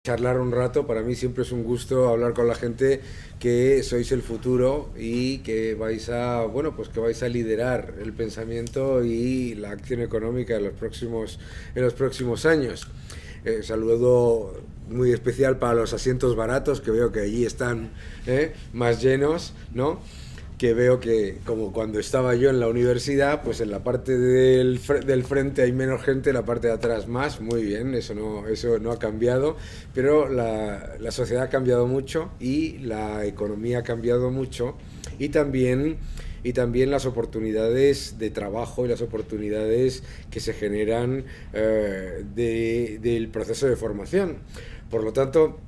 charlar un rato. Para mí siempre es un gusto hablar con la gente que sois el futuro y que vais a, bueno, pues que vais a liderar el pensamiento y la acción económica en los próximos años. Saludo muy especial para los asientos baratos, que veo que allí están más llenos, ¿no? Que veo que, como cuando estaba yo en la universidad, pues en la parte del frente hay menos gente, en la parte de atrás más. Muy bien, eso no ha cambiado, pero la sociedad ha cambiado mucho y la economía ha cambiado mucho, y también las oportunidades de trabajo y las oportunidades que se generan del proceso de formación. Por lo tanto,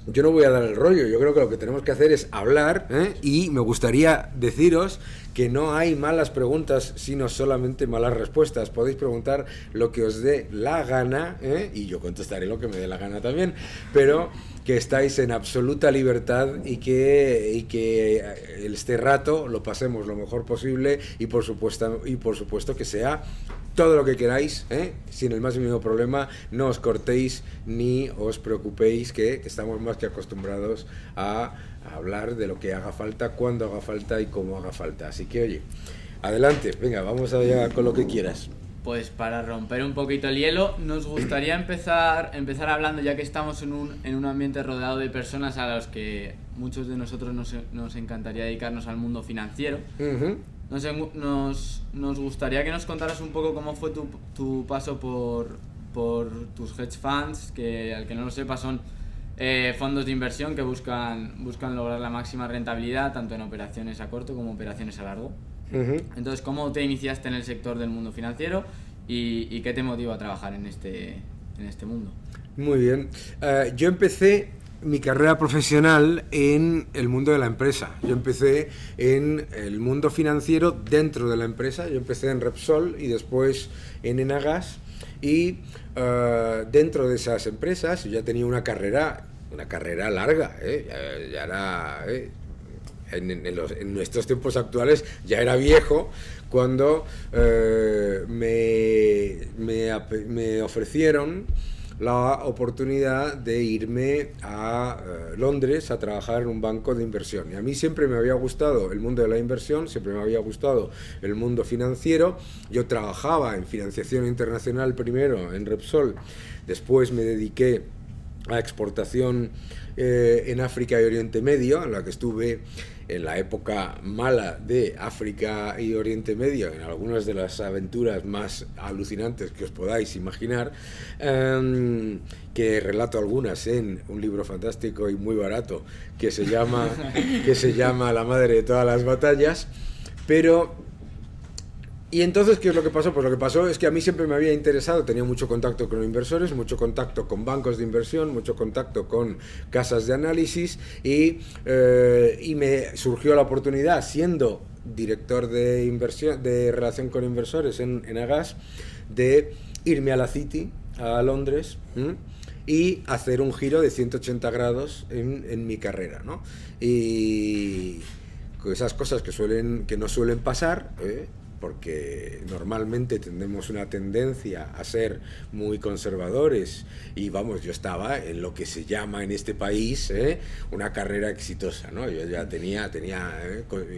yo no voy a dar el rollo. Yo creo que lo que tenemos que hacer es hablar, y me gustaría deciros que no hay malas preguntas, sino solamente malas respuestas. Podéis preguntar lo que os dé la gana, y yo contestaré lo que me dé la gana también, pero que estáis en absoluta libertad y que este rato lo pasemos lo mejor posible, y por supuesto que sea todo lo que queráis, sin el más mínimo problema. No os cortéis ni os preocupéis, que estamos más que acostumbrados a hablar de lo que haga falta, cuando haga falta y cómo haga falta. Así que, oye, adelante, venga, vamos allá con lo que quieras. Pues para romper un poquito el hielo, nos gustaría empezar hablando, ya que estamos en un ambiente rodeado de personas a los que muchos de nosotros nos encantaría dedicarnos al mundo financiero. Uh-huh. Nos gustaría que nos contaras un poco cómo fue tu paso por tus hedge funds, que al que no lo sepa son fondos de inversión que buscan lograr la máxima rentabilidad tanto en operaciones a corto como operaciones a largo. Uh-huh. Entonces, ¿cómo te iniciaste en el sector del mundo financiero y qué te motiva a trabajar en este mundo? Muy bien. Yo empecé mi carrera profesional en el mundo de la empresa. Yo empecé en el mundo financiero dentro de la empresa. Yo empecé en Repsol y después en Enagas. Y dentro de esas empresas yo ya tenía una carrera larga. Ya era... en nuestros tiempos actuales ya era viejo cuando me ofrecieron la oportunidad de irme a Londres a trabajar en un banco de inversión. Y a mí siempre me había gustado el mundo de la inversión, siempre me había gustado el mundo financiero. Yo trabajaba en financiación internacional primero en Repsol, después me dediqué a exportación en África y Oriente Medio, en la que estuve en la época mala de África y Oriente Medio, en algunas de las aventuras más alucinantes que os podáis imaginar, que relato algunas en un libro fantástico y muy barato que se llama La madre de todas las batallas. Y entonces, ¿qué es lo que pasó? Pues lo que pasó es que a mí siempre me había interesado, tenía mucho contacto con inversores, mucho contacto con bancos de inversión, mucho contacto con casas de análisis, y me surgió la oportunidad, siendo director de inversión, de relación con inversores en Agas, de irme a la City, a Londres, y hacer un giro de 180 grados en mi carrera, ¿no? Y esas cosas que no suelen pasar, porque normalmente tenemos una tendencia a ser muy conservadores, y vamos, yo estaba en lo que se llama en este país una carrera exitosa, ¿no? Yo ya tenía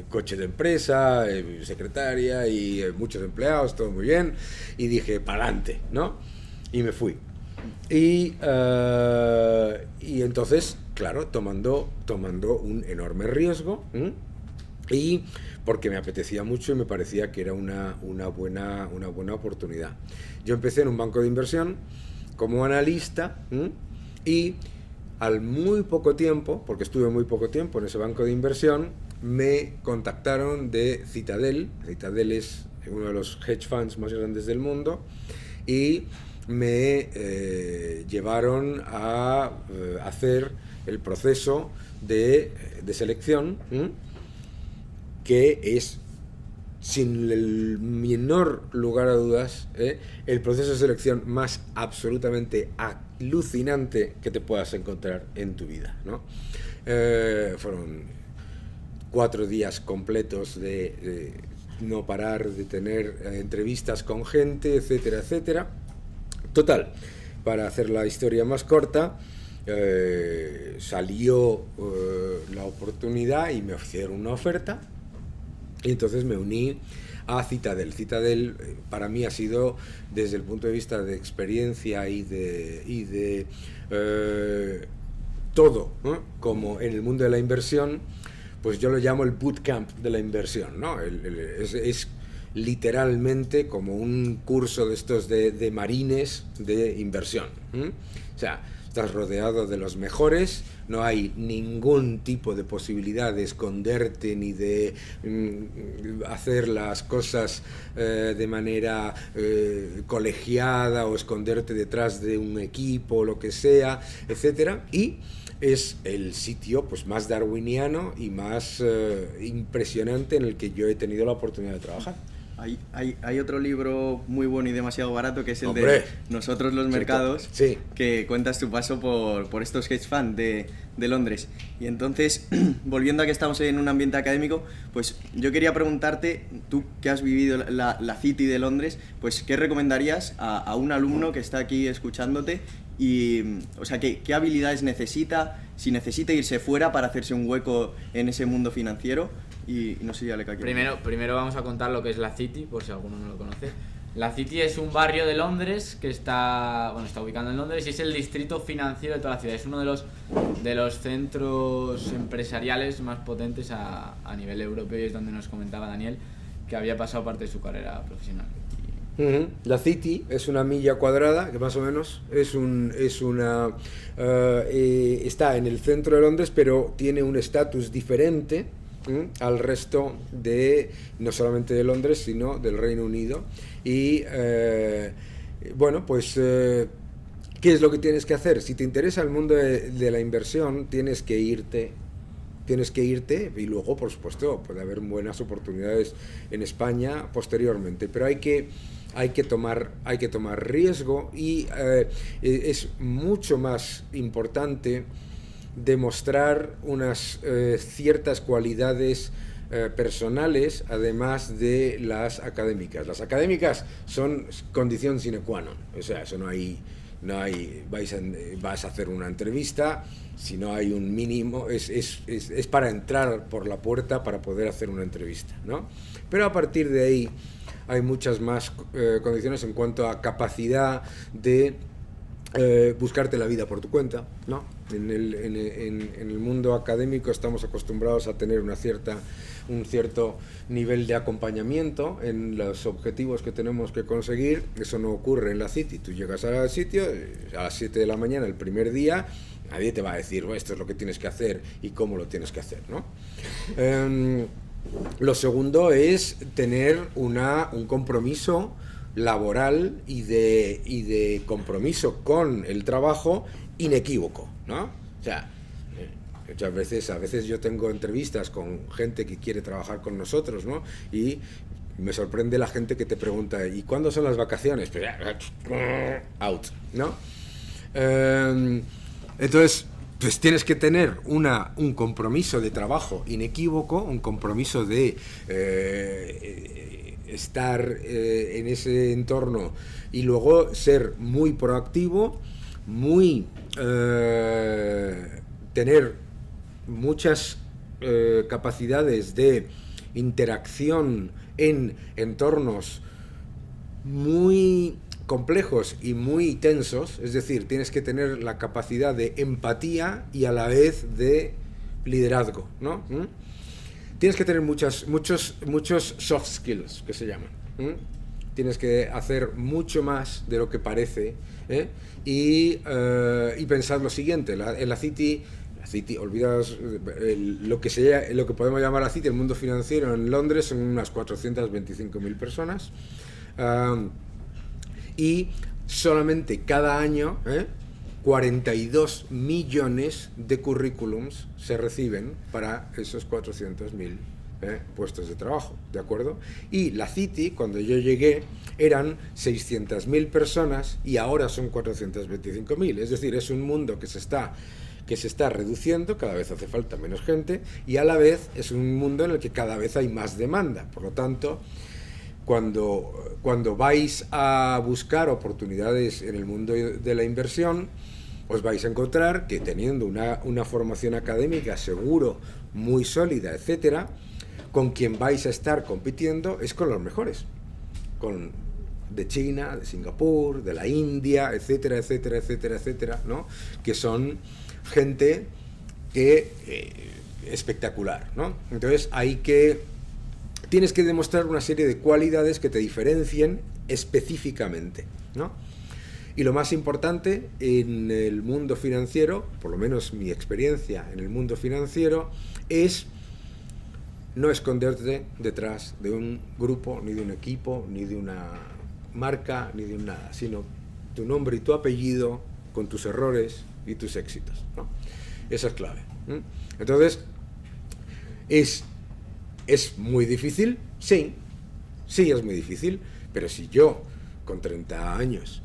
coche de empresa, secretaria y muchos empleados, todo muy bien, y dije, pa'lante, ¿no? Y me fui. Y entonces, claro, tomando un enorme riesgo, y porque me apetecía mucho y me parecía que era una buena oportunidad. Yo empecé en un banco de inversión como analista, y al muy poco tiempo, porque estuve muy poco tiempo en ese banco de inversión, me contactaron de Citadel. Citadel es uno de los hedge funds más grandes del mundo, y me llevaron a hacer el proceso de selección, que es, sin el menor lugar a dudas, el proceso de selección más absolutamente alucinante que te puedas encontrar en tu vida, ¿no? Fueron 4 días completos de no parar, de tener entrevistas con gente, etcétera, etcétera. Total, para hacer la historia más corta, salió la oportunidad y me ofrecieron una oferta, y entonces me uní a Citadel. Citadel para mí ha sido, desde el punto de vista de experiencia y de todo, ¿no? Como en el mundo de la inversión, pues yo lo llamo el bootcamp de la inversión, ¿no? Es literalmente como un curso de estos de marines de inversión. O sea, estás rodeado de los mejores, no hay ningún tipo de posibilidad de esconderte ni de hacer las cosas de manera colegiada o esconderte detrás de un equipo o lo que sea, etcétera. Y es el sitio pues más darwiniano y más impresionante en el que yo he tenido la oportunidad de trabajar. Hay otro libro muy bueno y demasiado barato, que es el de Nosotros los Mercados, sí, que cuentas tu paso por estos hedge funds de Londres. Y entonces, volviendo a que estamos en un ambiente académico, pues yo quería preguntarte, tú que has vivido la City de Londres, pues ¿qué recomendarías a un alumno que está aquí escuchándote? Y, o sea, ¿qué habilidades necesita? Si necesita irse fuera para hacerse un hueco en ese mundo financiero. Y no sé, ya le cae. Primero vamos a contar lo que es la City, por si alguno no lo conoce. La City es un barrio de Londres que está ubicado en Londres y es el distrito financiero de toda la ciudad. Es uno de los centros empresariales más potentes a nivel europeo, y es donde nos comentaba Daniel que había pasado parte de su carrera profesional. La City es una milla cuadrada, que más o menos está en el centro de Londres, pero tiene un estatus diferente al resto de, no solamente de Londres, sino del Reino Unido. Y bueno, pues ¿qué es lo que tienes que hacer? Si te interesa el mundo de la inversión, tienes que irte, y luego, por supuesto, puede haber buenas oportunidades en España posteriormente, pero hay que tomar riesgo, y es mucho más importante demostrar unas ciertas cualidades personales, además de las académicas. Las académicas son condición sine qua non, o sea, eso no hay vas a hacer una entrevista, si no hay un mínimo, es para entrar por la puerta para poder hacer una entrevista, ¿no? Pero a partir de ahí hay muchas más condiciones en cuanto a capacidad de buscarte la vida por tu cuenta, ¿no? En el mundo académico estamos acostumbrados a tener un cierto nivel de acompañamiento en los objetivos que tenemos que conseguir. Eso no ocurre en la City. Tú llegas al sitio a las 7 de la mañana el primer día, nadie te va a decir, esto es lo que tienes que hacer y cómo lo tienes que hacer, ¿no? Lo segundo es tener un compromiso laboral y de compromiso con el trabajo inequívoco, ¿no? O sea, a veces yo tengo entrevistas con gente que quiere trabajar con nosotros, ¿no? Y me sorprende la gente que te pregunta, ¿y cuándo son las vacaciones? Pues out, ¿no? Entonces, pues tienes que tener un compromiso de trabajo inequívoco, un compromiso de estar en ese entorno, y luego ser muy proactivo, tener muchas capacidades de interacción en entornos muy complejos y muy tensos, es decir, tienes que tener la capacidad de empatía y a la vez de liderazgo, ¿no? Tienes que tener muchos soft skills, que se llaman. Tienes que hacer mucho más de lo que parece, y pensar lo siguiente, en la City, olvidaos lo que podemos llamar la City, el mundo financiero en Londres, son unas 425.000 personas, y solamente cada año 42 millones de currículums se reciben para esos 400.000 puestos de trabajo, ¿de acuerdo? Y la City, cuando yo llegué, eran 600.000 personas y ahora son 425.000, es decir, es un mundo que se está reduciendo, cada vez hace falta menos gente, y a la vez es un mundo en el que cada vez hay más demanda. Por lo tanto, cuando vais a buscar oportunidades en el mundo de la inversión, os vais a encontrar que teniendo una formación académica seguro, muy sólida, etcétera, con quien vais a estar compitiendo es con los mejores, de China, de Singapur, de la India, etcétera, etcétera, etcétera, etcétera, ¿no? Que son gente que espectacular, ¿no? Entonces tienes que demostrar una serie de cualidades que te diferencien específicamente, ¿no? Y lo más importante en el mundo financiero, por lo menos mi experiencia en el mundo financiero, es no esconderte detrás de un grupo, ni de un equipo, ni de una marca, ni de un nada, sino tu nombre y tu apellido con tus errores y tus éxitos, ¿no? Esa es clave. Entonces, ¿es muy difícil? Sí, es muy difícil, pero si yo, con 30 años,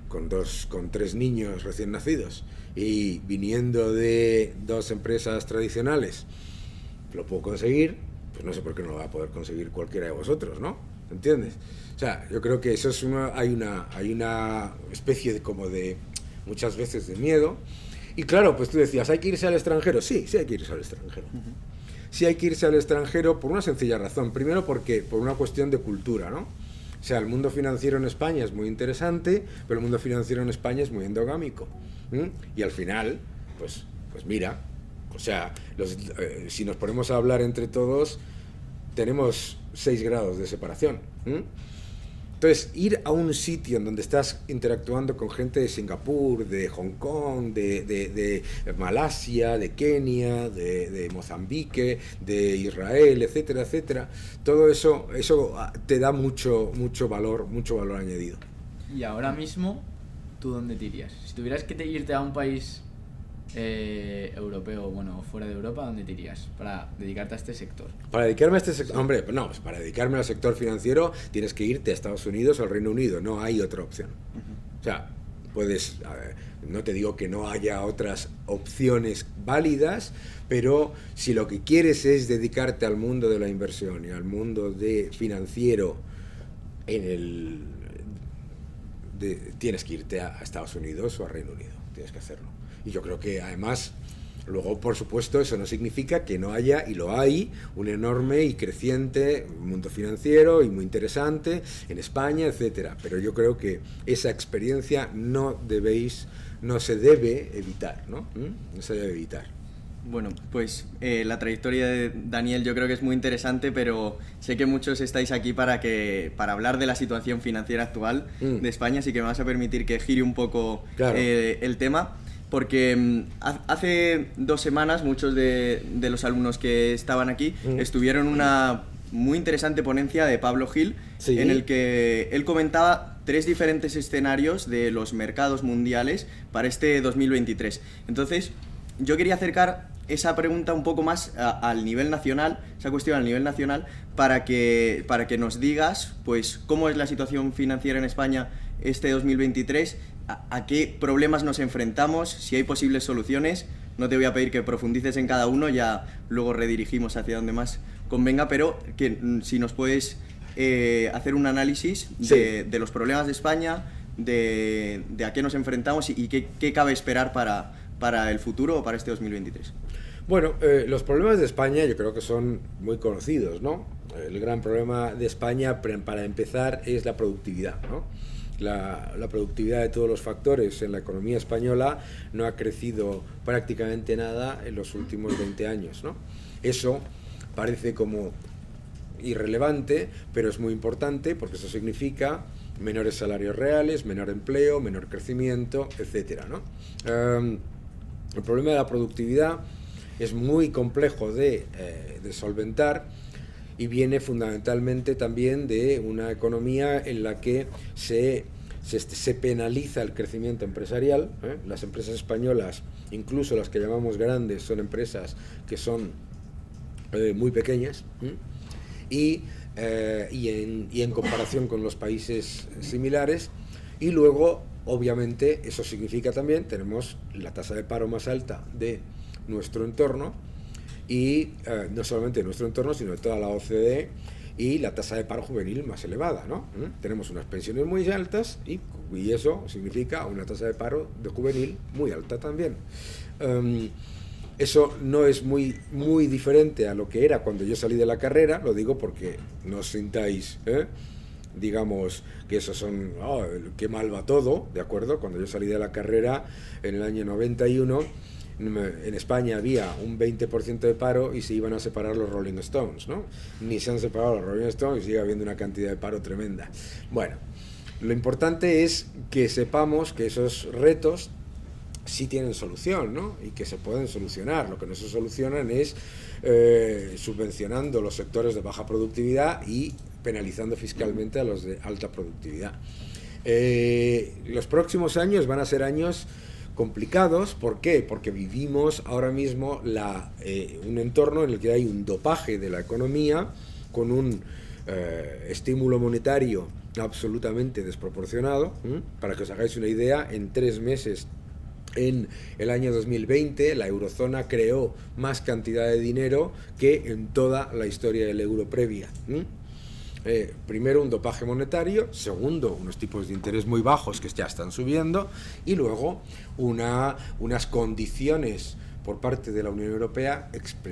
con 3 niños recién nacidos y viniendo de 2 empresas tradicionales, lo puedo conseguir, pues no sé por qué no lo va a poder conseguir cualquiera de vosotros, ¿no? ¿Entiendes? O sea, yo creo que eso es hay una especie de muchas veces de miedo. Y claro, pues tú decías, ¿hay que irse al extranjero? Sí, hay que irse al extranjero. Sí hay que irse al extranjero por una sencilla razón. Primero por una cuestión de cultura, ¿no? O sea, el mundo financiero en España es muy interesante, pero el mundo financiero en España es muy endogámico. Y al final, pues mira, o sea, si nos ponemos a hablar entre todos, tenemos 6 grados de separación. Entonces, ir a un sitio en donde estás interactuando con gente de Singapur, de Hong Kong, de Malasia, de Kenia, de Mozambique, de Israel, etcétera, etcétera, todo eso te da mucho valor añadido. Y ahora mismo, ¿tú dónde te irías? Si tuvieras que irte a un país europeo, bueno, fuera de Europa, ¿dónde te irías para dedicarte a este sector? Para dedicarme a este sector, hombre, no, pues para dedicarme al sector financiero tienes que irte a Estados Unidos o al Reino Unido, no hay otra opción. O sea, no te digo que no haya otras opciones válidas, pero si lo que quieres es dedicarte al mundo de la inversión y al mundo financiero, tienes que irte a Estados Unidos o al Reino Unido, tienes que hacerlo. Y yo creo que además, luego por supuesto, eso no significa que no haya, y lo hay, un enorme y creciente mundo financiero y muy interesante en España, etcétera. Pero yo creo que esa experiencia no se debe evitar, ¿no? No se debe evitar. Bueno, pues la trayectoria de Daniel yo creo que es muy interesante, pero sé que muchos estáis aquí para hablar de la situación financiera actual de España, así que me vas a permitir que gire un poco el tema. Porque hace 2 semanas muchos de los alumnos que estaban aquí estuvieron en una muy interesante ponencia de Pablo Gil, en el que él comentaba 3 diferentes escenarios de los mercados mundiales para este 2023. Entonces, yo quería acercar esa pregunta un poco más al nivel nacional, esa cuestión al nivel nacional, para que nos digas pues cómo es la situación financiera en España este 2023, a qué problemas nos enfrentamos, si hay posibles soluciones. No te voy a pedir que profundices en cada uno, ya luego redirigimos hacia donde más convenga, pero que si nos puedes hacer un análisis de los problemas de España, de a qué nos enfrentamos y qué cabe esperar para el futuro o para este 2023. Bueno, los problemas de España yo creo que son muy conocidos, ¿no? El gran problema de España, para empezar, es la productividad, ¿no? La productividad de todos los factores en la economía española no ha crecido prácticamente nada en los últimos 20 años, ¿no? Eso parece como irrelevante, pero es muy importante porque eso significa menores salarios reales, menor empleo, menor crecimiento, etcétera, ¿no? El problema de la productividad es muy complejo de solventar y viene fundamentalmente también de una economía en la que se penaliza el crecimiento empresarial. Las empresas españolas, incluso las que llamamos grandes, son empresas que son muy pequeñas y en comparación con los países similares. Y luego, obviamente, eso significa también, tenemos la tasa de paro más alta de nuestro entorno, y no solamente de nuestro entorno, sino de toda la OCDE, y la tasa de paro juvenil más elevada, ¿no? Tenemos unas pensiones muy altas y y eso significa una tasa de paro de juvenil muy alta también. Eso no es muy diferente a lo que era cuando yo salí de la carrera, lo digo porque no os sintáis, digamos, que eso son, oh, qué mal va todo, ¿de acuerdo? Cuando yo salí de la carrera en el año 91, en España había un 20% de paro y se iban a separar los Rolling Stones, ¿no? Ni se han separado los Rolling Stones y sigue habiendo una cantidad de paro tremenda. Bueno, lo importante es que sepamos que esos retos sí tienen solución, ¿no? Y que se pueden solucionar. Lo que no se solucionan es subvencionando los sectores de baja productividad y penalizando fiscalmente a los de alta productividad. Los próximos años van a ser años complicados. ¿Por qué? Porque vivimos ahora mismo un entorno en el que hay un dopaje de la economía con un estímulo monetario absolutamente desproporcionado. Para que os hagáis una idea, en 3 meses en el año 2020 la eurozona creó más cantidad de dinero que en toda la historia del euro previa. Primero, un dopaje monetario; segundo, unos tipos de interés muy bajos que ya están subiendo; y luego unas condiciones por parte de la Unión Europea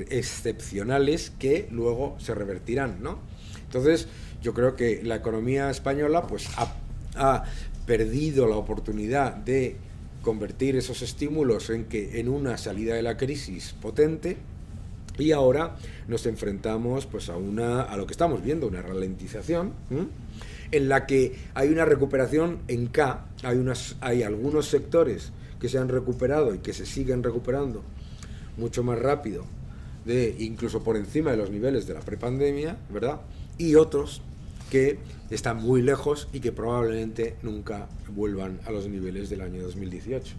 excepcionales que luego se revertirán, ¿no? Entonces, yo creo que la economía española pues ha perdido la oportunidad de convertir esos estímulos en una salida de la crisis potente, y ahora nos enfrentamos pues a lo que estamos viendo, una ralentización, en la que hay una recuperación en K. Hay algunos sectores que se han recuperado y que se siguen recuperando mucho más rápido, incluso por encima de los niveles de la prepandemia, ¿verdad? Y otros que están muy lejos y que probablemente nunca vuelvan a los niveles del año 2018.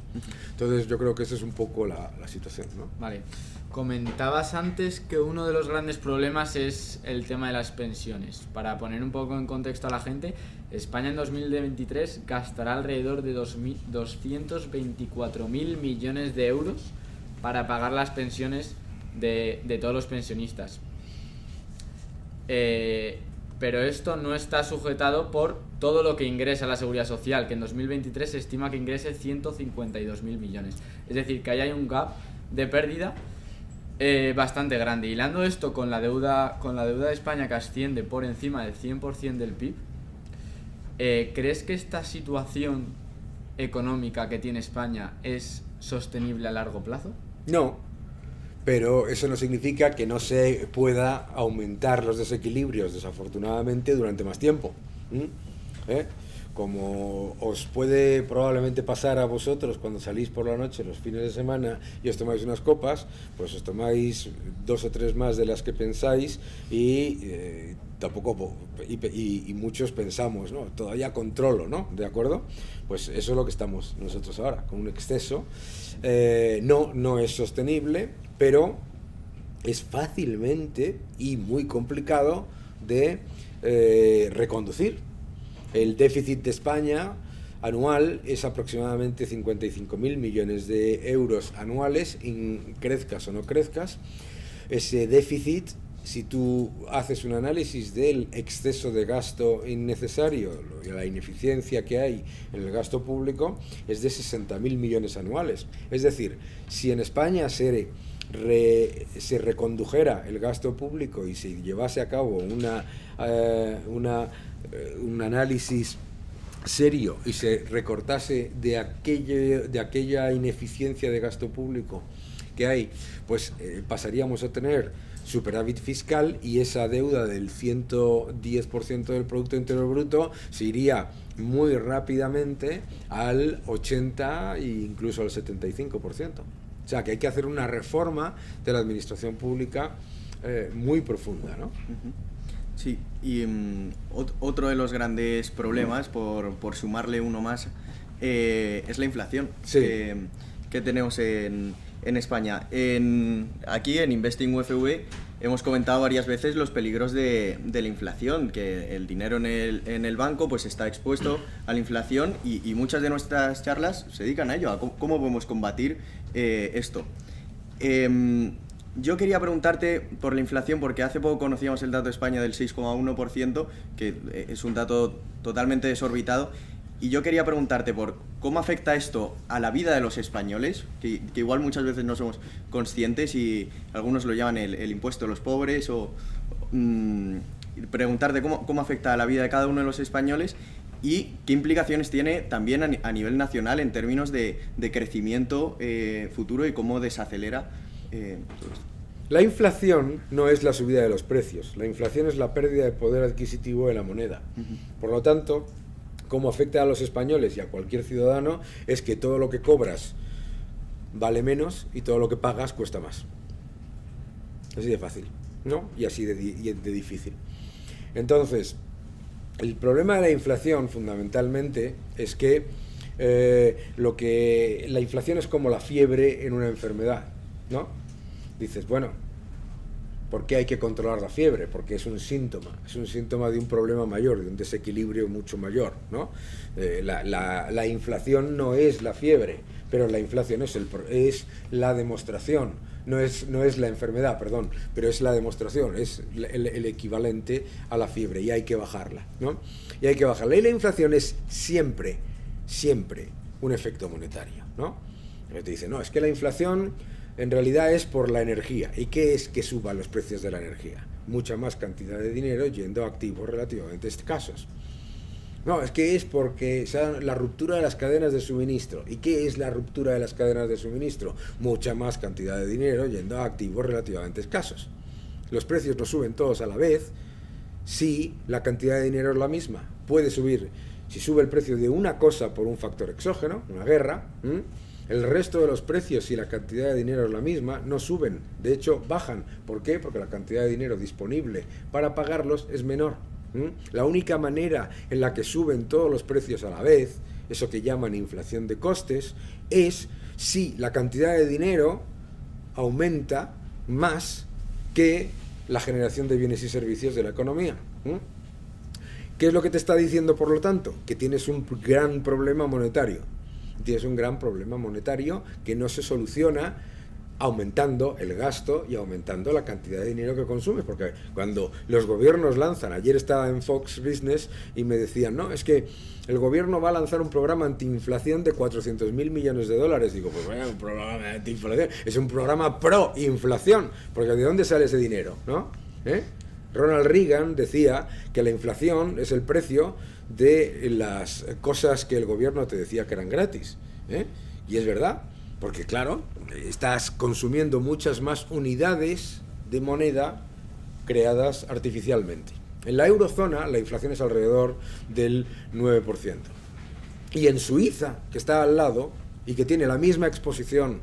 Entonces yo creo que esa es un poco la situación, ¿no? Vale. Comentabas antes que uno de los grandes problemas es el tema de las pensiones. Para poner un poco en contexto a la gente, España en 2023 gastará alrededor de 224.000 millones de euros para pagar las pensiones de todos los pensionistas. Pero esto no está sujetado por todo lo que ingresa la Seguridad Social, que en 2023 se estima que ingrese 152.000 millones. Es decir, que ahí hay un gap de pérdida bastante grande. Hilando esto con la deuda de España, que asciende por encima del 100% del PIB, ¿crees que esta situación económica que tiene España es sostenible a largo plazo? No, pero eso no significa que no se pueda aumentar los desequilibrios, desafortunadamente, durante más tiempo. Como os puede probablemente pasar a vosotros cuando salís por la noche los fines de semana y os tomáis unas copas, pues os tomáis 2 o 3 más de las que pensáis y muchos pensamos, ¿no? Todavía controlo, ¿no? ¿De acuerdo? Pues eso es lo que estamos nosotros ahora, con un exceso. No es sostenible, pero es fácilmente y muy complicado de reconducir. El déficit de España anual es aproximadamente 55.000 millones de euros anuales, crezcas o no crezcas. Ese déficit, si tú haces un análisis del exceso de gasto innecesario y la ineficiencia que hay en el gasto público, es de 60.000 millones anuales. Es decir, si en España se recondujera el gasto público y se llevase a cabo un análisis serio y se recortase de aquella ineficiencia de gasto público que hay, pues pasaríamos a tener superávit fiscal, y esa deuda del 110% del Producto Interior Bruto se iría muy rápidamente al 80% e incluso al 75%. O sea, que hay que hacer una reforma de la administración pública muy profunda, ¿no? Sí, y otro de los grandes problemas, por sumarle uno más, es la inflación. Sí. Que tenemos en España. Aquí en Investing UFV hemos comentado varias veces los peligros de la inflación, que el dinero en el banco pues está expuesto a la inflación, y muchas de nuestras charlas se dedican a ello, a cómo podemos combatir esto. Yo quería preguntarte por la inflación, porque hace poco conocíamos el dato de España del 6,1%, que es un dato totalmente desorbitado, Y yo quería preguntarte por cómo afecta esto a la vida de los españoles, que igual muchas veces no somos conscientes y algunos lo llaman el impuesto de los pobres, o preguntarte cómo afecta a la vida de cada uno de los españoles y qué implicaciones tiene también a nivel nacional en términos de crecimiento futuro y cómo desacelera todo esto. La inflación no es la subida de los precios, la inflación es la pérdida de poder adquisitivo de la moneda. Por lo tanto, cómo afecta a los españoles y a cualquier ciudadano es que todo lo que cobras vale menos y todo lo que pagas cuesta más. Así de fácil, ¿no? Y así de difícil. Entonces, el problema de la inflación fundamentalmente es que la inflación es como la fiebre en una enfermedad, ¿no? Dices, bueno, ¿por qué hay que controlar la fiebre? Porque es un síntoma de un problema mayor, de un desequilibrio mucho mayor, ¿no? La inflación no es la fiebre, pero la inflación es la demostración, no es la enfermedad, perdón, pero es la demostración, es el equivalente a la fiebre y hay que bajarla, ¿no? Y hay que bajarla. Y la inflación es siempre un efecto monetario, ¿no? Te dicen, no, es que la inflación en realidad es por la energía. ¿Y qué es que suban los precios de la energía? Mucha más cantidad de dinero yendo a activos relativamente escasos. No, es que es porque la ruptura de las cadenas de suministro. ¿Y qué es la ruptura de las cadenas de suministro? Mucha más cantidad de dinero yendo a activos relativamente escasos. Los precios no suben todos a la vez si la cantidad de dinero es la misma. Puede subir, si sube el precio de una cosa por un factor exógeno, una guerra, el resto de los precios, si la cantidad de dinero es la misma, no suben, de hecho bajan. ¿Por qué? Porque la cantidad de dinero disponible para pagarlos es menor. La única manera en la que suben todos los precios a la vez, eso que llaman inflación de costes, es si la cantidad de dinero aumenta más que la generación de bienes y servicios de la economía. ¿Qué es lo que te está diciendo, por lo tanto? Que tienes un gran problema monetario. Tienes un gran problema monetario que no se soluciona aumentando el gasto y aumentando la cantidad de dinero que consumes, porque cuando los gobiernos lanzan, ayer estaba en Fox Business y me decían, no, es que el gobierno va a lanzar un programa antiinflación de 400.000 millones de dólares. Digo, pues vaya, un programa antiinflación, es un programa pro-inflación, porque ¿de dónde sale ese dinero? ¿No? Ronald Reagan decía que la inflación es el precio de las cosas que el gobierno te decía que eran gratis, y es verdad, porque claro, estás consumiendo muchas más unidades de moneda creadas artificialmente. En la eurozona la inflación es alrededor del 9%, y en Suiza, que está al lado y que tiene la misma exposición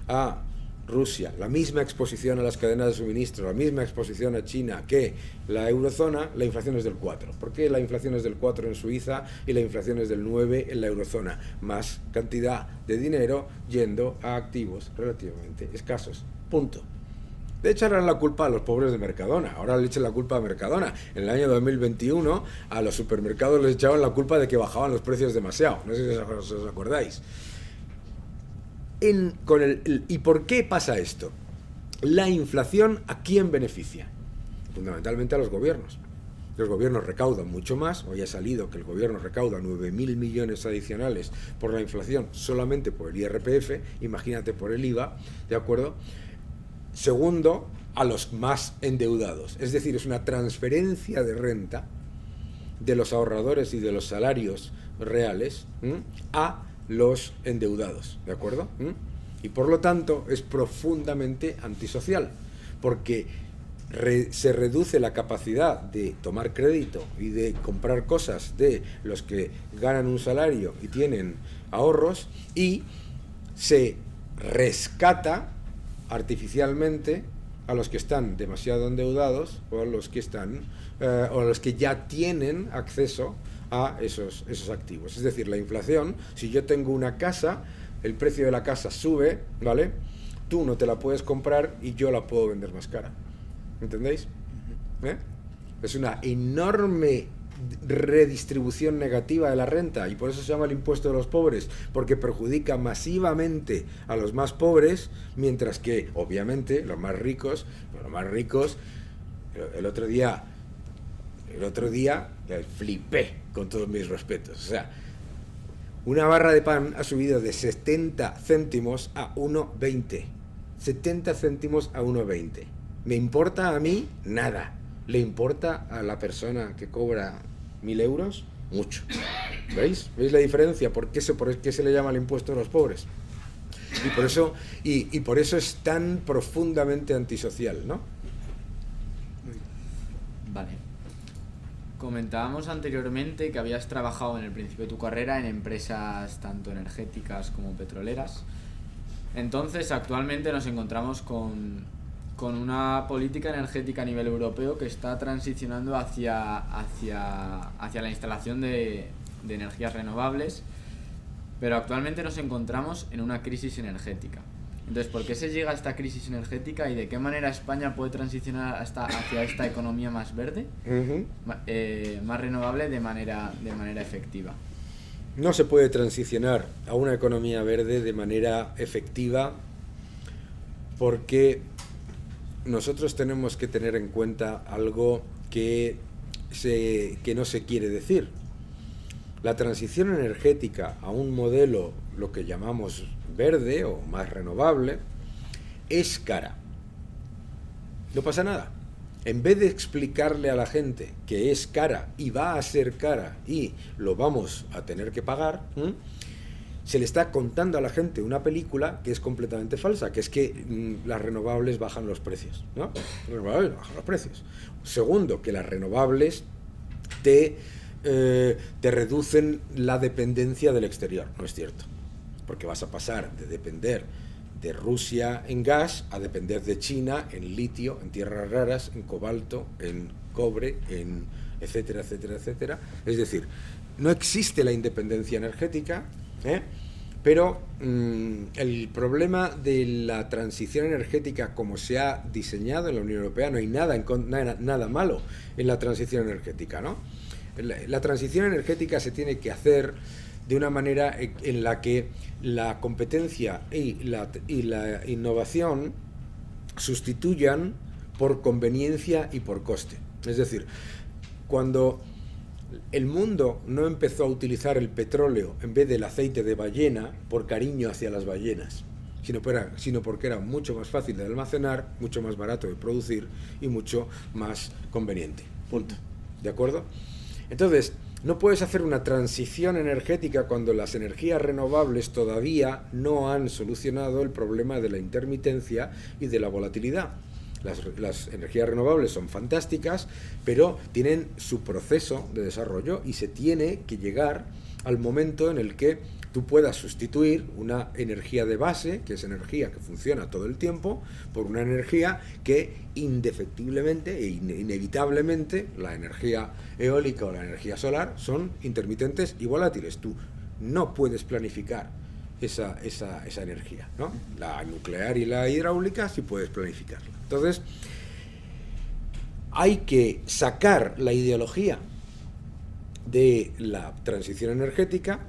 a Rusia, la misma exposición a las cadenas de suministro, la misma exposición a China que la eurozona, la inflación es del 4%. ¿Por qué la inflación es del 4% en Suiza y la inflación es del 9% en la eurozona? Más cantidad de dinero yendo a activos relativamente escasos. Punto. De hecho, eran la culpa a los pobres de Mercadona. Ahora le echan la culpa a Mercadona. En el año 2021 a los supermercados les echaban la culpa de que bajaban los precios demasiado. No sé si os acordáis. ¿Y por qué pasa esto? La inflación, ¿a quién beneficia? Fundamentalmente a los gobiernos. Los gobiernos recaudan mucho más. Hoy ha salido que el gobierno recauda 9.000 millones adicionales por la inflación solamente por el IRPF, imagínate por el IVA, ¿de acuerdo? Segundo, a los más endeudados. Es decir, es una transferencia de renta de los ahorradores y de los salarios reales a los endeudados, ¿de acuerdo? Y por lo tanto es profundamente antisocial, porque se reduce la capacidad de tomar crédito y de comprar cosas de los que ganan un salario y tienen ahorros, y se rescata artificialmente a los que están demasiado endeudados o a los que están o a los que ya tienen acceso a esos activos. Es decir, la inflación, si yo tengo una casa, el precio de la casa sube, ¿vale? Tú no te la puedes comprar y yo la puedo vender más cara. ¿Entendéis? Es una enorme redistribución negativa de la renta, y por eso se llama el impuesto de los pobres, porque perjudica masivamente a los más pobres, mientras que obviamente los más ricos, el otro día flipé, con todos mis respetos. O sea, Una barra de pan ha subido de 70 céntimos a 1,20. 70 céntimos a 1,20. ¿Me importa a mí? Nada. ¿Le importa a la persona que cobra 1.000 euros? Mucho. ¿Veis? ¿Veis la diferencia? ¿Por qué se le llama el impuesto a los pobres? Y por eso es tan profundamente antisocial, ¿no? Vale. Comentábamos anteriormente que habías trabajado en el principio de tu carrera en empresas tanto energéticas como petroleras. Entonces, actualmente nos encontramos con una política energética a nivel europeo que está transicionando hacia la instalación de energías renovables, pero actualmente nos encontramos en una crisis energética. Entonces, ¿por qué se llega a esta crisis energética y de qué manera España puede transicionar hacia esta economía más verde, más renovable de manera efectiva? No se puede transicionar a una economía verde de manera efectiva porque nosotros tenemos que tener en cuenta algo que no se quiere decir. La transición energética a un modelo, lo que llamamos verde o más renovable, es cara. No pasa nada. En vez de explicarle a la gente que es cara y va a ser cara y lo vamos a tener que pagar, se le está contando a la gente una película que es completamente falsa, que es que las renovables bajan los precios, ¿no? Las renovables bajan los precios. Segundo, que las renovables te reducen la dependencia del exterior. No es cierto, porque vas a pasar de depender de Rusia en gas a depender de China en litio, en tierras raras, en cobalto, en cobre, en etcétera, etcétera, etcétera. Es decir, no existe la independencia energética, pero el problema de la transición energética como se ha diseñado en la Unión Europea, no hay nada malo en la transición energética, ¿no? La transición energética se tiene que hacer de una manera en la que la competencia y la innovación sustituyan por conveniencia y por coste. Es decir, cuando el mundo no empezó a utilizar el petróleo en vez del aceite de ballena por cariño hacia las ballenas, sino porque era mucho más fácil de almacenar, mucho más barato de producir y mucho más conveniente. Punto. ¿De acuerdo? Entonces, no puedes hacer una transición energética cuando las energías renovables todavía no han solucionado el problema de la intermitencia y de la volatilidad. Las energías renovables son fantásticas, pero tienen su proceso de desarrollo y se tiene que llegar al momento en el que tú puedas sustituir una energía de base, que es energía que funciona todo el tiempo, por una energía que indefectiblemente e inevitablemente, la energía eólica o la energía solar, son intermitentes y volátiles. Tú no puedes planificar esa energía, ¿no? La nuclear y la hidráulica sí puedes planificarla. Entonces, hay que sacar la ideología de la transición energética,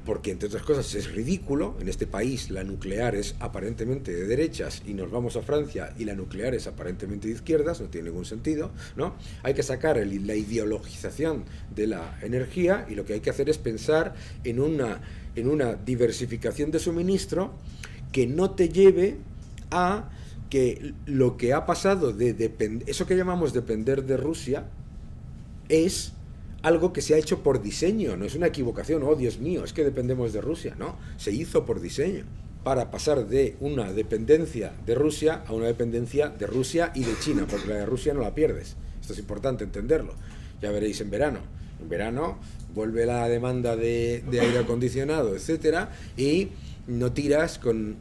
porque entre otras cosas es ridículo. En este país la nuclear es aparentemente de derechas y nos vamos a Francia y la nuclear es aparentemente de izquierdas, no tiene ningún sentido, ¿no? Hay que sacar la ideologización de la energía y lo que hay que hacer es pensar en una diversificación de suministro que no te lleve a que lo que ha pasado eso que llamamos depender de Rusia es algo que se ha hecho por diseño, no es una equivocación, oh Dios mío, es que dependemos de Rusia, no, se hizo por diseño para pasar de una dependencia de Rusia a una dependencia de Rusia y de China, porque la de Rusia no la pierdes, esto es importante entenderlo, ya veréis en verano vuelve la demanda de aire acondicionado, etcétera, y no tiras con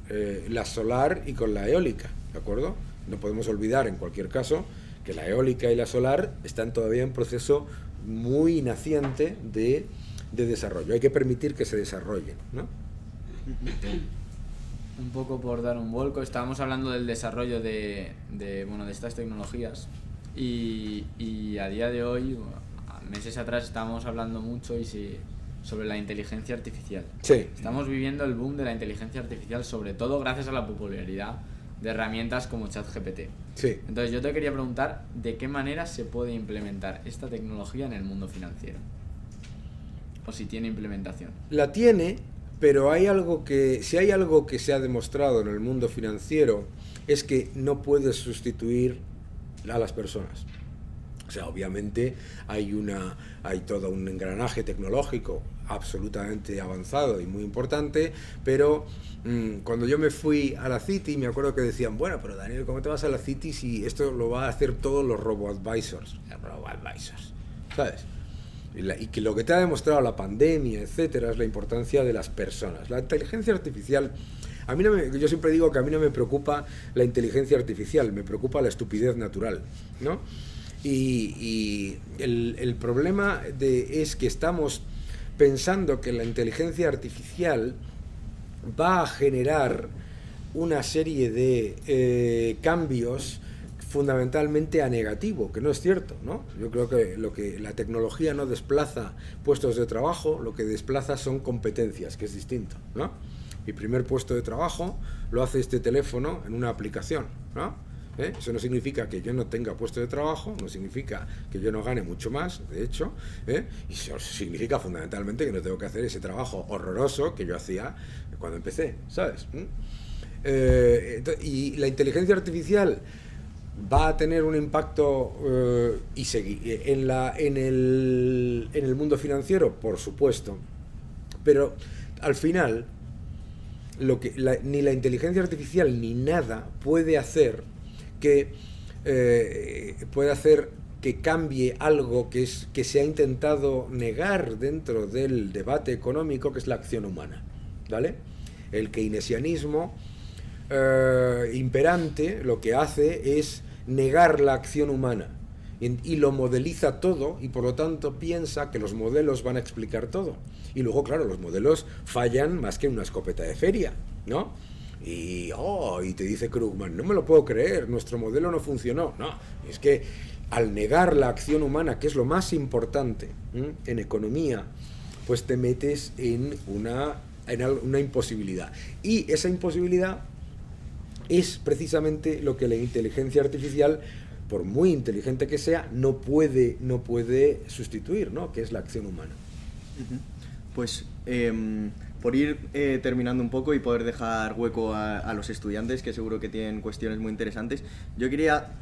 la solar y con la eólica, ¿de acuerdo? No podemos olvidar en cualquier caso que la eólica y la solar están todavía en proceso muy naciente de desarrollo. Hay que permitir que se desarrollen, ¿no? Un poco por dar un vuelco, estábamos hablando del desarrollo de estas tecnologías y a día de hoy, meses atrás estábamos hablando mucho sobre la inteligencia artificial. Sí. Estamos viviendo el boom de la inteligencia artificial, sobre todo gracias a la popularidad de herramientas como ChatGPT. Sí. Entonces yo te quería preguntar de qué manera se puede implementar esta tecnología en el mundo financiero. si tiene implementación. La tiene, pero hay algo que, si hay algo que se ha demostrado en el mundo financiero, es que no puedes sustituir a las personas. O sea, obviamente hay todo un engranaje tecnológico absolutamente avanzado y muy importante, pero cuando yo me fui a la Citi, me acuerdo que decían, bueno, pero Daniel, ¿cómo te vas a la Citi si esto lo va a hacer todos los robo-advisors? ¿Sabes? Y que lo que te ha demostrado la pandemia, etcétera, es la importancia de las personas. La inteligencia artificial, yo siempre digo que a mí no me preocupa la inteligencia artificial, me preocupa la estupidez natural, ¿no? Y el problema es que estamos pensando que la inteligencia artificial va a generar una serie de cambios fundamentalmente a negativo, que no es cierto, ¿no? Yo creo que la tecnología no desplaza puestos de trabajo, lo que desplaza son competencias, que es distinto, ¿no? Mi primer puesto de trabajo lo hace este teléfono en una aplicación, ¿no? Eso no significa que yo no tenga puesto de trabajo, no significa que yo no gane mucho más, de hecho, y eso significa fundamentalmente que no tengo que hacer ese trabajo horroroso que yo hacía cuando empecé, ¿sabes? Y la inteligencia artificial va a tener un impacto en el mundo financiero, por supuesto, pero al final ni la inteligencia artificial ni nada puede hacer que cambie algo que se ha intentado negar dentro del debate económico, que es la acción humana, ¿vale? El keynesianismo imperante lo que hace es negar la acción humana y lo modeliza todo, y por lo tanto piensa que los modelos van a explicar todo. Y luego, claro, los modelos fallan más que una escopeta de feria, ¿no? Y te dice Krugman, no me lo puedo creer, nuestro modelo no funcionó. No, es que al negar la acción humana, que es lo más importante en economía, pues te metes en una imposibilidad. Y esa imposibilidad es precisamente lo que la inteligencia artificial, por muy inteligente que sea, no puede sustituir, ¿no? Que es la acción humana. Pues por ir terminando un poco y poder dejar hueco a los estudiantes, que seguro que tienen cuestiones muy interesantes, yo quería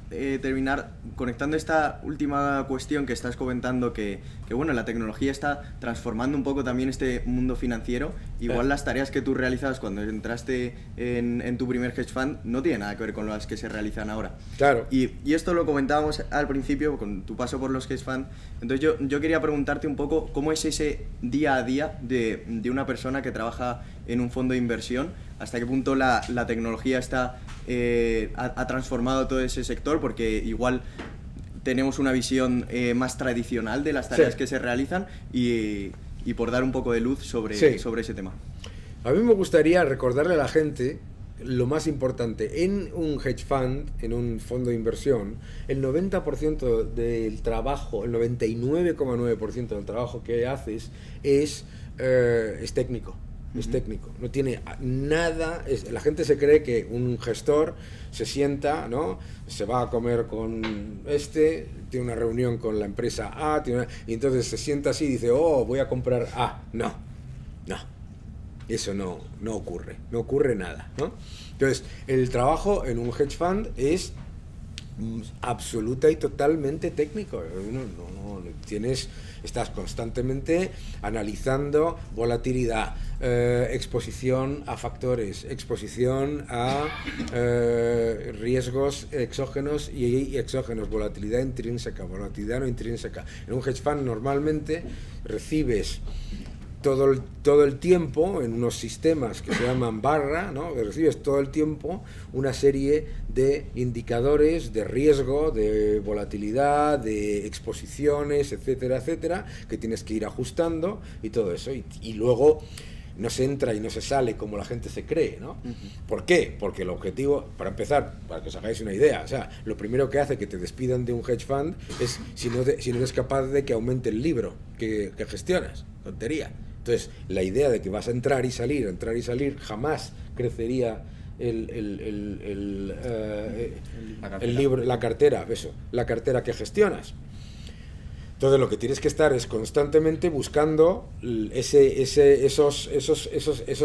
terminar conectando esta última cuestión que estás comentando, que bueno, la tecnología está transformando un poco también este mundo financiero. Igual las tareas que tú realizabas cuando entraste en tu primer hedge fund no tienen nada que ver con las que se realizan ahora. Claro. Y esto lo comentábamos al principio con tu paso por los hedge fund. Entonces yo quería preguntarte un poco cómo es ese día a día de una persona que trabaja en un fondo de inversión, hasta qué punto la tecnología ha transformado todo ese sector, porque igual tenemos una visión más tradicional de las tareas que se realizan, y por dar un poco de luz sobre ese tema. A mí me gustaría recordarle a la gente lo más importante. En un hedge fund, en un fondo de inversión, el 90% del trabajo, el 99,9% del trabajo que haces es técnico. Es técnico, no tiene nada. La gente se cree que un gestor se sienta, ¿no? Se va a comer con tiene una reunión con la empresa A, y entonces se sienta así y dice, voy a comprar A. No, eso no ocurre nada, ¿no? Entonces, el trabajo en un hedge fund es absoluta y totalmente técnico. Estás constantemente analizando volatilidad, exposición a factores, exposición a riesgos exógenos y exógenos, volatilidad intrínseca, volatilidad no intrínseca. En un hedge fund normalmente recibes todo el tiempo, en unos sistemas que se llaman barra, ¿no? Recibes todo el tiempo una serie de indicadores de riesgo, de volatilidad, de exposiciones, etcétera, etcétera, que tienes que ir ajustando y todo eso. Y luego no se entra y no se sale como la gente se cree, ¿no? ¿Por qué? Porque el objetivo, para empezar, para que os hagáis una idea, o sea, lo primero que hace que te despidan de un hedge fund es si no eres capaz de que aumente el libro que gestionas. Tontería. Entonces, la idea de que vas a entrar y salir, jamás crecería el libro, la cartera que gestionas. Entonces lo que tienes que estar es constantemente buscando esos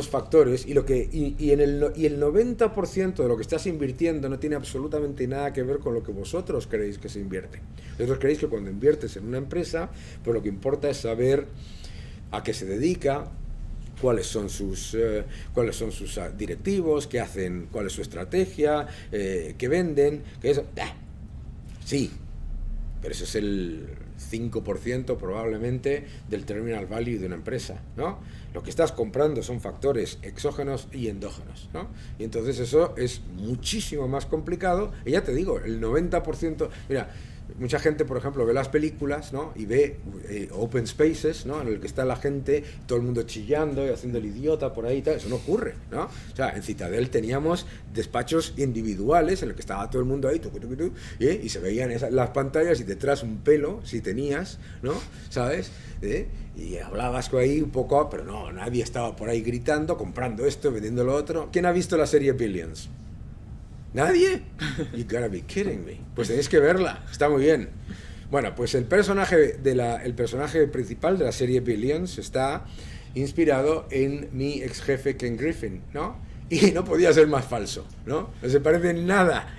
factores y el 90% de lo que estás invirtiendo no tiene absolutamente nada que ver con lo que vosotros creéis que se invierte. Vosotros creéis que cuando inviertes en una empresa, pues lo que importa es saber a qué se dedica, cuáles son sus directivos, qué hacen, cuál es su estrategia, qué venden, que eso. Sí, pero eso es el 5% probablemente del terminal value de una empresa, ¿no? Lo que estás comprando son factores exógenos y endógenos, ¿no? Y entonces eso es muchísimo más complicado. Y ya te digo, el 90%... Mira, mucha gente, por ejemplo, ve las películas, ¿no? Y ve open spaces, ¿no? En el que está la gente, todo el mundo chillando y haciendo el idiota por ahí y tal. Eso no ocurre, ¿no? O sea, en Citadel teníamos despachos individuales en el que estaba todo el mundo ahí, y se veían las pantallas y detrás un pelo, si tenías, ¿no? ¿Sabes? Y hablabas ahí un poco, pero no, nadie estaba por ahí gritando, comprando esto, vendiendo lo otro. ¿Quién ha visto la serie Billions? ¿Nadie? You gotta be kidding me. Pues tenéis que verla, está muy bien. Bueno, pues el personaje principal de la serie Billions está inspirado en mi ex jefe Ken Griffin, ¿no? Y no podía ser más falso, ¿no? No se parece en nada,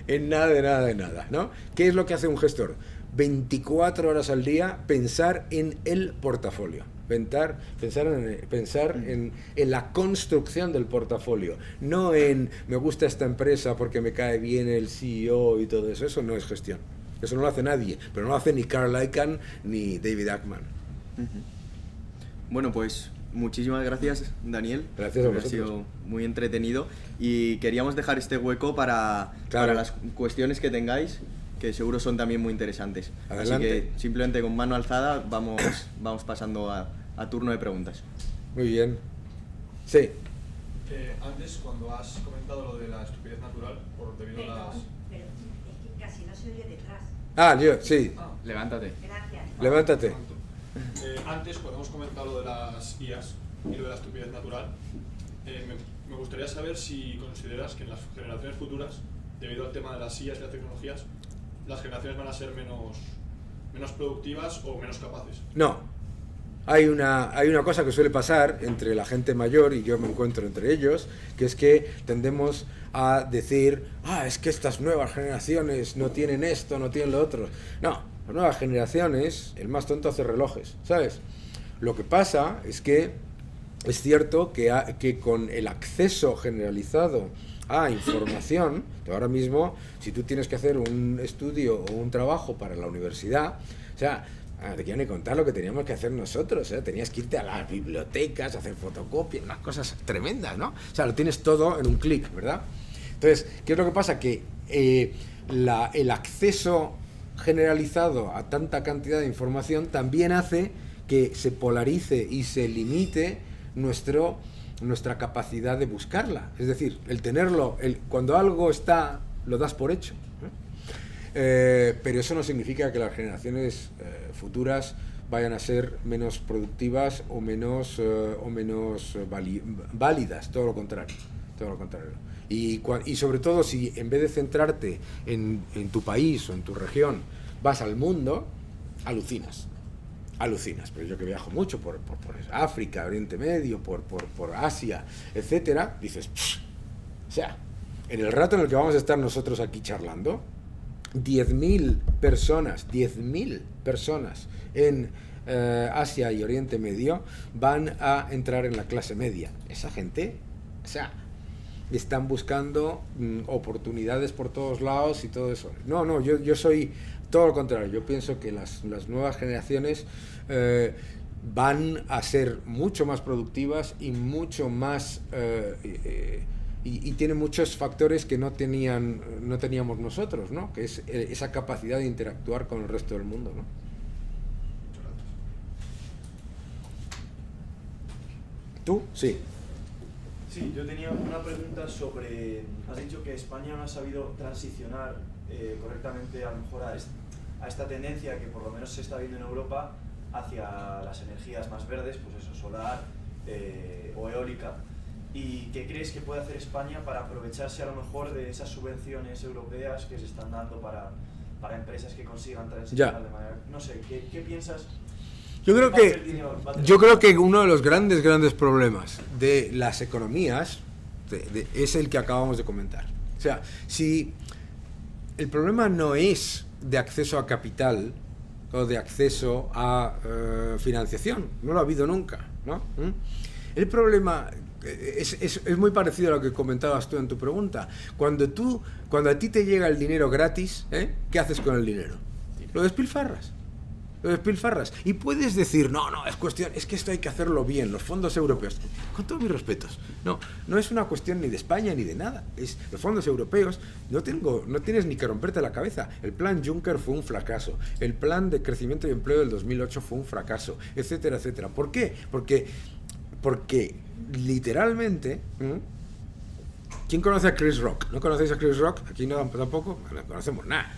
¿no? ¿Qué es lo que hace un gestor? 24 horas al día pensar en el portafolio. Pensar en la construcción del portafolio, no en me gusta esta empresa porque me cae bien el CEO y todo eso. Eso no es gestión, eso no lo hace nadie, pero no lo hace ni Carl Icahn ni David Ackman. Bueno, pues muchísimas gracias, Daniel. Gracias a vosotros. Ha sido muy entretenido y queríamos dejar este hueco para las cuestiones que tengáis, que seguro son también muy interesantes. Adelante. Así que simplemente con mano alzada vamos pasando a turno de preguntas. Muy bien. Sí. Antes, cuando has comentado lo de la estupidez natural, debido a las... Pero es que casi no se oye detrás. Yo, sí. Levántate. Gracias. Levántate. Antes, cuando hemos comentado lo de las IAs y lo de la estupidez natural, me gustaría saber si consideras que en las generaciones futuras, debido al tema de las IAs y las tecnologías, las generaciones van a ser menos productivas o menos capaces. No. Hay una cosa que suele pasar entre la gente mayor, y yo me encuentro entre ellos, que es que tendemos a decir, es que estas nuevas generaciones no tienen esto, no tienen lo otro. No, las nuevas generaciones, el más tonto hace relojes, ¿sabes? Lo que pasa es que es cierto que con el acceso generalizado a información, ahora mismo, si tú tienes que hacer un estudio o un trabajo para la universidad, o sea, te quiero ni contar lo que teníamos que hacer nosotros, ¿eh? Tenías que irte a las bibliotecas, hacer fotocopias, unas cosas tremendas, ¿no? O sea, lo tienes todo en un clic, ¿verdad? Entonces, ¿qué es lo que pasa? Que el acceso generalizado a tanta cantidad de información también hace que se polarice y se limite nuestra capacidad de buscarla. Es decir, el tenerlo, cuando algo está, lo das por hecho, ¿eh? Pero eso no significa que las generaciones futuras vayan a ser menos productivas o menos válidas, todo lo contrario. Y sobre todo si en vez de centrarte en tu país o en tu región vas al mundo, alucinas. Pero yo que viajo mucho por África, Oriente Medio, por Asia, etcétera, dices, o sea, en el rato en el que vamos a estar nosotros aquí charlando, 10.000 personas en Asia y Oriente Medio van a entrar en la clase media. Esa gente, o sea, están buscando oportunidades por todos lados y todo eso. No, yo soy todo lo contrario. Yo pienso que las nuevas generaciones van a ser mucho más productivas y mucho más y tienen muchos factores que no teníamos nosotros, ¿no? Que es esa capacidad de interactuar con el resto del mundo, ¿no? ¿Tú? Sí. Sí, yo tenía una pregunta sobre... Has dicho que España no ha sabido transicionar correctamente a lo mejor a esta tendencia que por lo menos se está viendo en Europa hacia las energías más verdes, pues eso, solar o eólica. ¿Y qué crees que puede hacer España para aprovecharse a lo mejor de esas subvenciones europeas que se están dando para para empresas que consigan transicionar de manera... No sé, ¿qué piensas? Yo creo que uno de los grandes problemas de las economías es el que acabamos de comentar. O sea, si el problema no es de acceso a capital o de acceso a financiación, no lo ha habido nunca, ¿no? El problema es muy parecido a lo que comentabas tú en tu pregunta. Cuando a ti te llega el dinero gratis, ¿qué haces con el dinero? Lo despilfarras. Y puedes decir, no, es que esto hay que hacerlo bien, los fondos europeos, con todos mis respetos, no es una cuestión ni de España ni de nada, es los fondos europeos, no tienes ni que romperte la cabeza. El plan Juncker fue un fracaso, el plan de crecimiento y empleo del 2008 fue un fracaso, etcétera, etcétera. ¿Por qué? Porque literalmente... ¿Quién conoce a Chris Rock? ¿No conocéis a Chris Rock? Aquí no tampoco, no conocemos nada.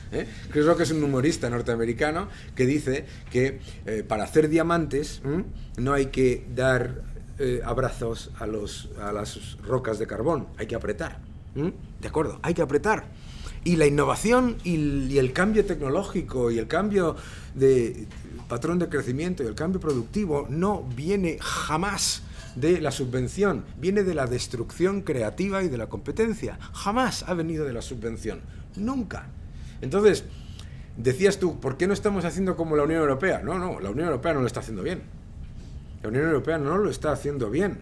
Chris Rock es un humorista norteamericano que dice que para hacer diamantes no hay que dar abrazos a las rocas de carbón, hay que apretar. ¿De acuerdo? Hay que apretar. Y la innovación y el cambio tecnológico y el cambio de patrón de crecimiento y el cambio productivo no viene jamás de la subvención, viene de la destrucción creativa y de la competencia. Jamás ha venido de la subvención, nunca. Entonces, decías tú, ¿por qué no estamos haciendo como la Unión Europea? No, la Unión Europea no lo está haciendo bien. La Unión Europea no lo está haciendo bien.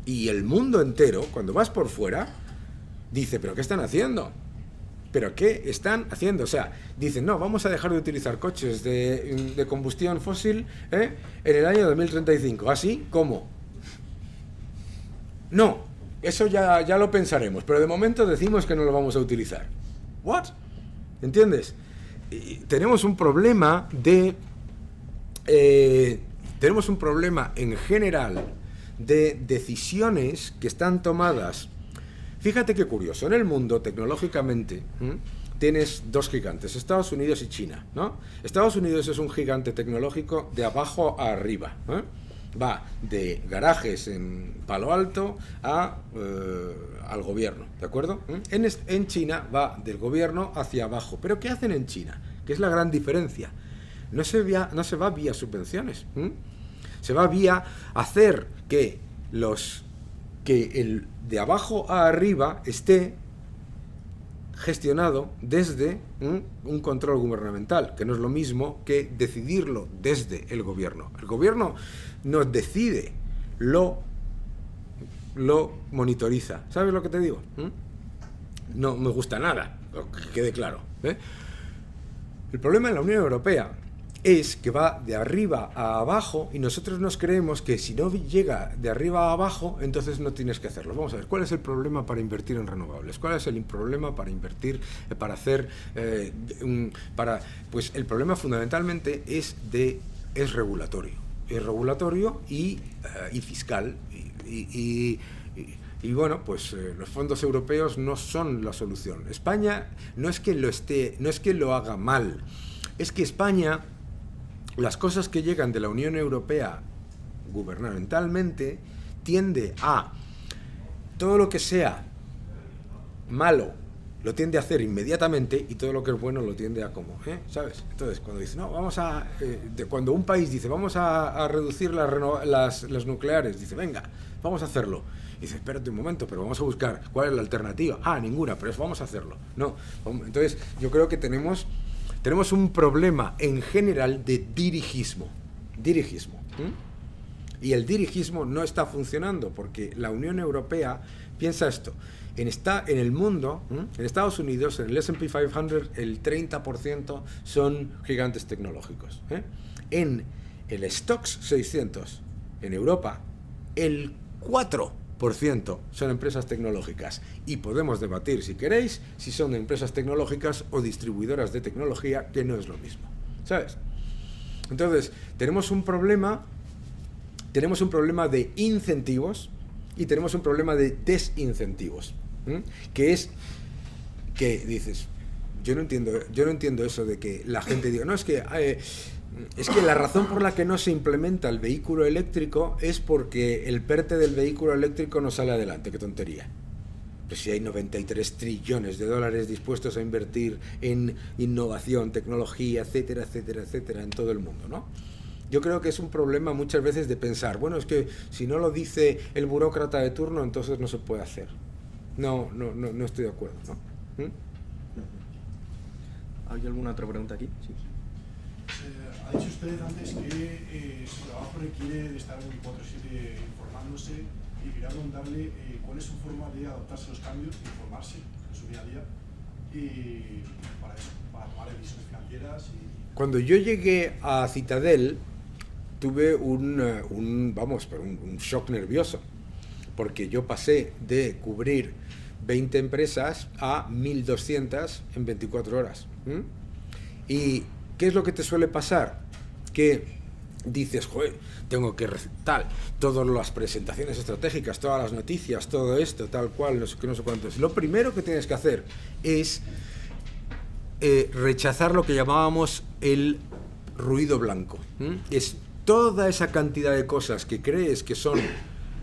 Y el mundo entero, cuando vas por fuera, dice, ¿pero qué están haciendo? ¿Pero qué están haciendo? O sea, dicen, no, vamos a dejar de utilizar coches de combustión fósil en el año 2035. ¿Así? ¿Cómo? No, eso ya lo pensaremos, pero de momento decimos que no lo vamos a utilizar. ¿What? ¿Entiendes? Tenemos un problema en general de decisiones que están tomadas. Fíjate qué curioso, en el mundo tecnológicamente tienes dos gigantes, Estados Unidos y China, ¿no? Estados Unidos es un gigante tecnológico de abajo a arriba, va de garajes en Palo Alto al gobierno, ¿de acuerdo? En China va del gobierno hacia abajo. ¿Pero qué hacen en China? ¿Qué es la gran diferencia? No se va vía subvenciones. Se va vía hacer que el de abajo a arriba esté gestionado desde un control gubernamental, que no es lo mismo que decidirlo desde el gobierno. El gobierno no decide, lo monitoriza. ¿Sabes lo que te digo? No me gusta nada, que quede claro. El problema en la Unión Europea es que va de arriba a abajo y nosotros nos creemos que si no llega de arriba a abajo, entonces no tienes que hacerlo. Vamos a ver, ¿cuál es el problema para invertir en renovables? ¿Cuál es el problema para invertir, para hacer, pues el problema fundamentalmente es regulatorio. Es regulatorio y fiscal. Y bueno, pues los fondos europeos no son la solución. España no es que lo haga mal, es que España, las cosas que llegan de la Unión Europea gubernamentalmente, tiende a todo lo que sea malo lo tiende a hacer inmediatamente y todo lo que es bueno lo tiende a como, ¿sabes? Entonces, cuando dice, no, cuando un país dice, vamos a reducir las nucleares, dice, venga, vamos a hacerlo. Y dice, espérate un momento, pero vamos a buscar cuál es la alternativa. Ninguna, pero vamos a hacerlo. No, entonces, yo creo que tenemos un problema en general de dirigismo. Y el dirigismo no está funcionando porque la Unión Europea piensa esto. En el mundo, en Estados Unidos, en el S&P 500, el 30% son gigantes tecnológicos. En el Stoxx 600, en Europa, el 4% son empresas tecnológicas. Y podemos debatir, si queréis, si son empresas tecnológicas o distribuidoras de tecnología, que no es lo mismo. ¿Sabes? Entonces, tenemos un problema de incentivos y tenemos un problema de desincentivos. Que es que dices, yo no entiendo eso de que la gente diga, no, es que la razón por la que no se implementa el vehículo eléctrico es porque el PERTE del vehículo eléctrico no sale adelante. Qué tontería. Pues si hay 93 trillones de dólares dispuestos a invertir en innovación, tecnología, etcétera, etcétera, etcétera, en todo el mundo, ¿no? Yo creo que es un problema muchas veces de pensar, bueno, es que si no lo dice el burócrata de turno, entonces no se puede hacer. No estoy de acuerdo, ¿no? ¿Hay alguna otra pregunta aquí? Sí. Ha dicho usted antes que su trabajo requiere de estar 24/7 informándose y quería preguntarle cuál es su forma de adaptarse a los cambios, de informarse en su día a día y para eso, para tomar decisiones financieras. Cuando yo llegué a Citadel tuve un shock nervioso, porque yo pasé de cubrir 20 empresas a 1200 en 24 horas. ¿Y qué es lo que te suele pasar? Que dices, joder, tengo que tal, todas las presentaciones estratégicas, todas las noticias, todo esto, tal cual, no sé qué, no sé cuántos. Lo primero que tienes que hacer es rechazar lo que llamábamos el ruido blanco. Es toda esa cantidad de cosas que crees que son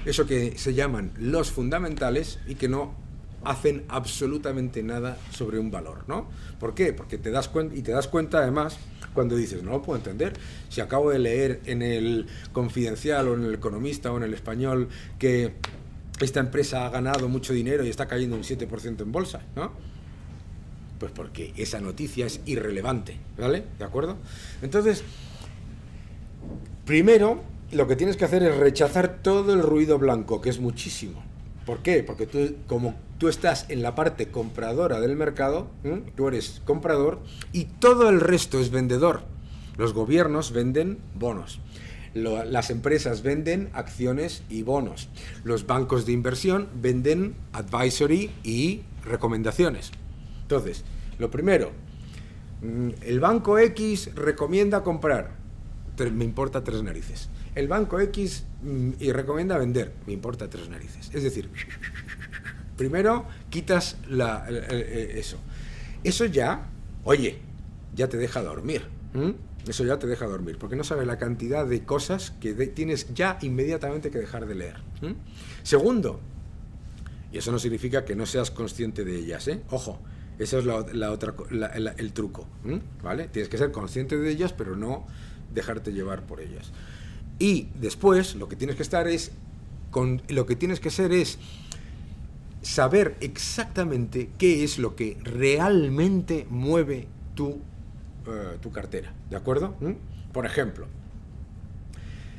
eso que se llaman los fundamentales y que no hacen absolutamente nada sobre un valor, ¿no? ¿Por qué? Porque te das cuenta además cuando dices, no lo puedo entender, si acabo de leer en el Confidencial o en el Economista o en el Español que esta empresa ha ganado mucho dinero y está cayendo un 7% en bolsa, ¿no? Pues porque esa noticia es irrelevante, ¿vale? ¿De acuerdo? Entonces, primero, lo que tienes que hacer es rechazar todo el ruido blanco, que es muchísimo. ¿Por qué? Porque como tú estás en la parte compradora del mercado, tú eres comprador y todo el resto es vendedor. Los gobiernos venden bonos. Las empresas venden acciones y bonos. Los bancos de inversión venden advisory y recomendaciones. Entonces, lo primero, el banco X recomienda comprar, me importa 3 narices. El banco X y recomienda vender, me importa 3 narices. Es decir, primero quitas eso. Eso ya, oye, ya te deja dormir. Eso ya te deja dormir, porque no sabes la cantidad de cosas que tienes ya inmediatamente que dejar de leer. Segundo, y eso no significa que no seas consciente de ellas, ojo, eso es el truco, ¿vale? Tienes que ser consciente de ellas, pero no dejarte llevar por ellas. Y después lo que tienes que ser es saber exactamente qué es lo que realmente mueve tu cartera, ¿de acuerdo? Por ejemplo,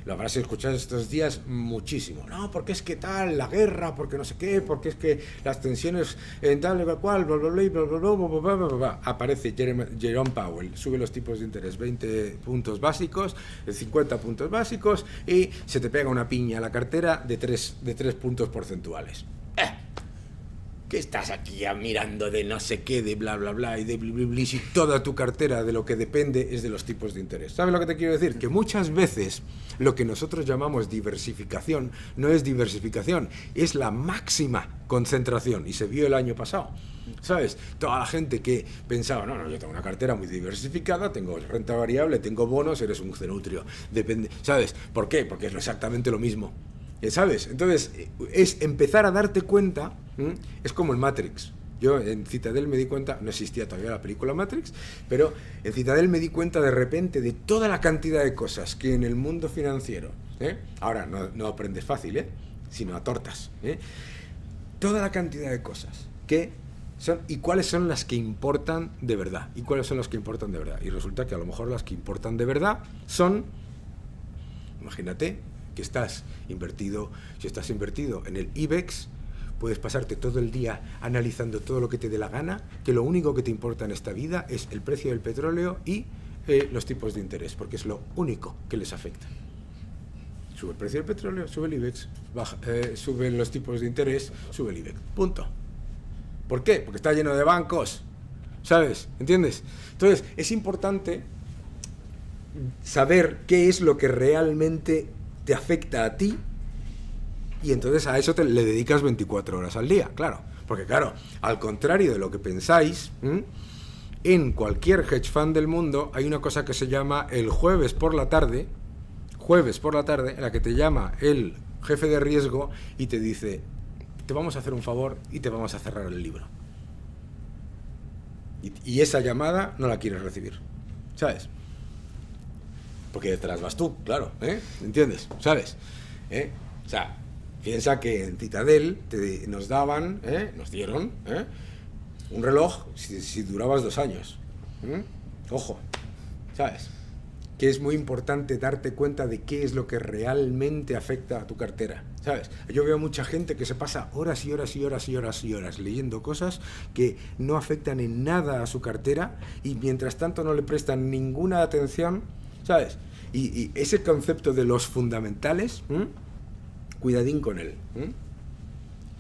lo habrás escuchado estos días muchísimo. No, porque es que tal, la guerra, porque no sé qué, porque es que las tensiones en tal y cual, bla, bla, bla, bla, bla, bla, bla, bla, bla. Aparece Jerome Powell, sube los tipos de interés 20 puntos básicos, 50 puntos básicos y se te pega una piña a la cartera de 3 puntos porcentuales. ¿Qué estás aquí ya mirando de no sé qué, de bla, bla, bla, y de bli, bli, bli, si toda tu cartera de lo que depende es de los tipos de interés? ¿Sabes lo que te quiero decir? Que muchas veces lo que nosotros llamamos diversificación no es diversificación, es la máxima concentración, y se vio el año pasado. ¿Sabes? Toda la gente que pensaba, no, yo tengo una cartera muy diversificada, tengo renta variable, tengo bonos, eres un cenutrio. Depende, ¿sabes? ¿Por qué? Porque es exactamente lo mismo. ¿Sabes? Entonces, es empezar a darte cuenta, es como el Matrix. Yo en Citadel me di cuenta, no existía todavía la película Matrix, pero en Citadel me di cuenta de repente de toda la cantidad de cosas que en el mundo financiero, ahora no aprendes fácil, sino a tortas, toda la cantidad de cosas que son, y cuáles son las que importan de verdad, y cuáles son las que importan de verdad. Y resulta que a lo mejor las que importan de verdad son, imagínate, que si estás invertido en el IBEX, puedes pasarte todo el día analizando todo lo que te dé la gana, que lo único que te importa en esta vida es el precio del petróleo y los tipos de interés, porque es lo único que les afecta. Sube el precio del petróleo, sube el IBEX, suben los tipos de interés, sube el IBEX. Punto. ¿Por qué? Porque está lleno de bancos, ¿sabes? ¿Entiendes? Entonces, es importante saber qué es lo que realmente te afecta a ti, y entonces a eso le dedicas 24 horas al día, claro. Porque claro, al contrario de lo que pensáis, en cualquier hedge fund del mundo hay una cosa que se llama el jueves por la tarde, en la que te llama el jefe de riesgo y te dice, te vamos a hacer un favor y te vamos a cerrar el libro. Y esa llamada no la quieres recibir, ¿sabes? Porque detrás vas tú, claro, ¿entiendes? ¿Sabes? O sea, piensa que en Citadel nos dieron un reloj si durabas 2 años. Ojo, ¿sabes? Que es muy importante darte cuenta de qué es lo que realmente afecta a tu cartera, ¿sabes? Yo veo mucha gente que se pasa horas y horas y horas y horas y horas leyendo cosas que no afectan en nada a su cartera y mientras tanto no le prestan ninguna atención, ¿sabes? Y ese concepto de los fundamentales, cuidadín con él,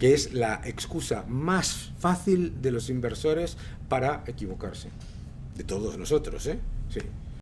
que es la excusa más fácil de los inversores para equivocarse. De todos nosotros, ¿eh? Sí.